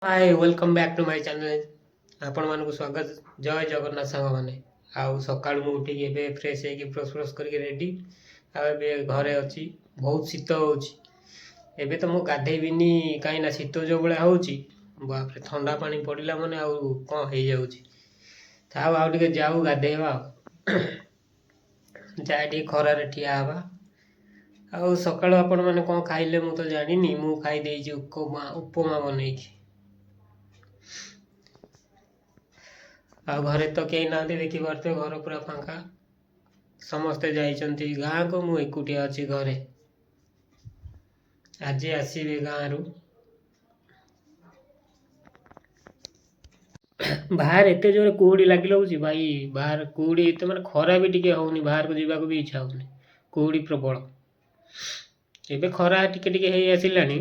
Hi welcome back to my channel आपण मानक स्वागत। जय जगन्नाथ सांग माने आउ सकाळ मु उठी एबे फ्रेश हे कि ब्रश ब्रश करके रेडी आ एबे घरे अछि। बहुत शीत होउची एबे तो मु गाधेबिनी काई ना शीत जो बळे होउची बाप रे ठंडा पानी पड़िला माने आउ कोन हे जाउची थाउ आउ टिके जाऊ गाधेबा जाडी खरा रे ठिया हवा। आउ सकाळ आपण माने कोन खाइले मु तो जानिनी मु खाइ देइची उपमा बनेइकी। आ घरे तो कई ना देखी पारे घर पूरा फांका समस्ते जाइछंती गाँ को मु एकुटिया अछि घरे। आज आसीबे गाँ रु बाहर एते जोरे कुहुड़ी लागिल होउची भाई बाहर कुहुड़ी एते माने खरा भी टिके होउनी बाहर को जीवा को भी इच्छा होउनी कुहुड़ी प्रबल। एबे खरा टिके टिके हेई आसिलानी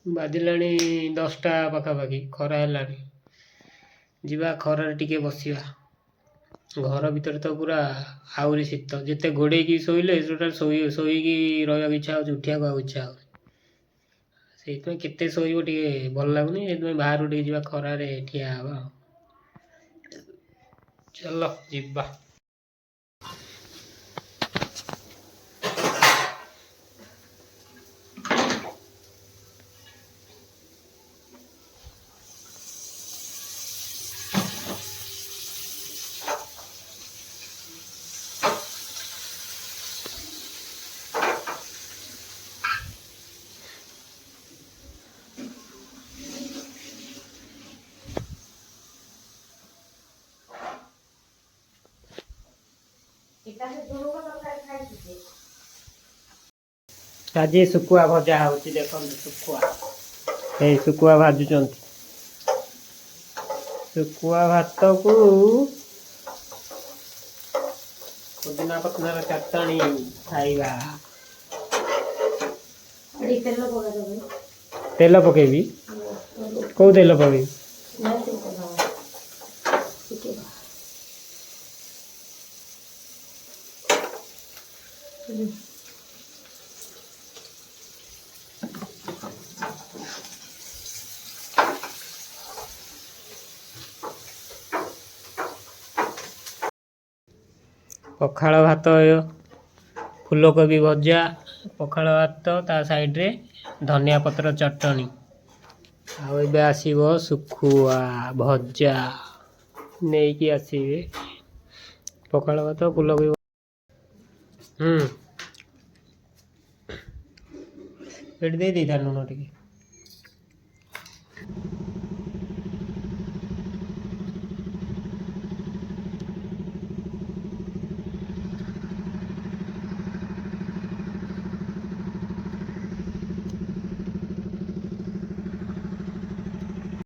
बाजिलानी 10टा पाखापाखि खरा हेलानी जीवा खरा टिके बसिया घर भीतर तो पूरा आउरी शीत जिते घोड़े की शोइले टोटाल शोईकी रहिया इच्छा होउची उठिया को इच्छा हो सेइतमे केते शोइबो टिके भल लागुनी एतमे बाहर टिके जीवा खरा रे ठिया हवा। चलो जिब्बा आज सुकुआ भजा होची देखो सुकुआ भाजुचंती सुकुआ भात को पुदीना पत्नार चटणी खाइबा। तेल पकेबी कौ तेल पकेबी पखाड़ भात फूलकोबी भजा पखाड़ भात ता साइड रे धनिया पत्र चटणी आउ एबे आसीबो सुखुआ भजा नहीं कि आसीबे पखाड़ भात फूलकोबी एटी दे दी था नुन टिके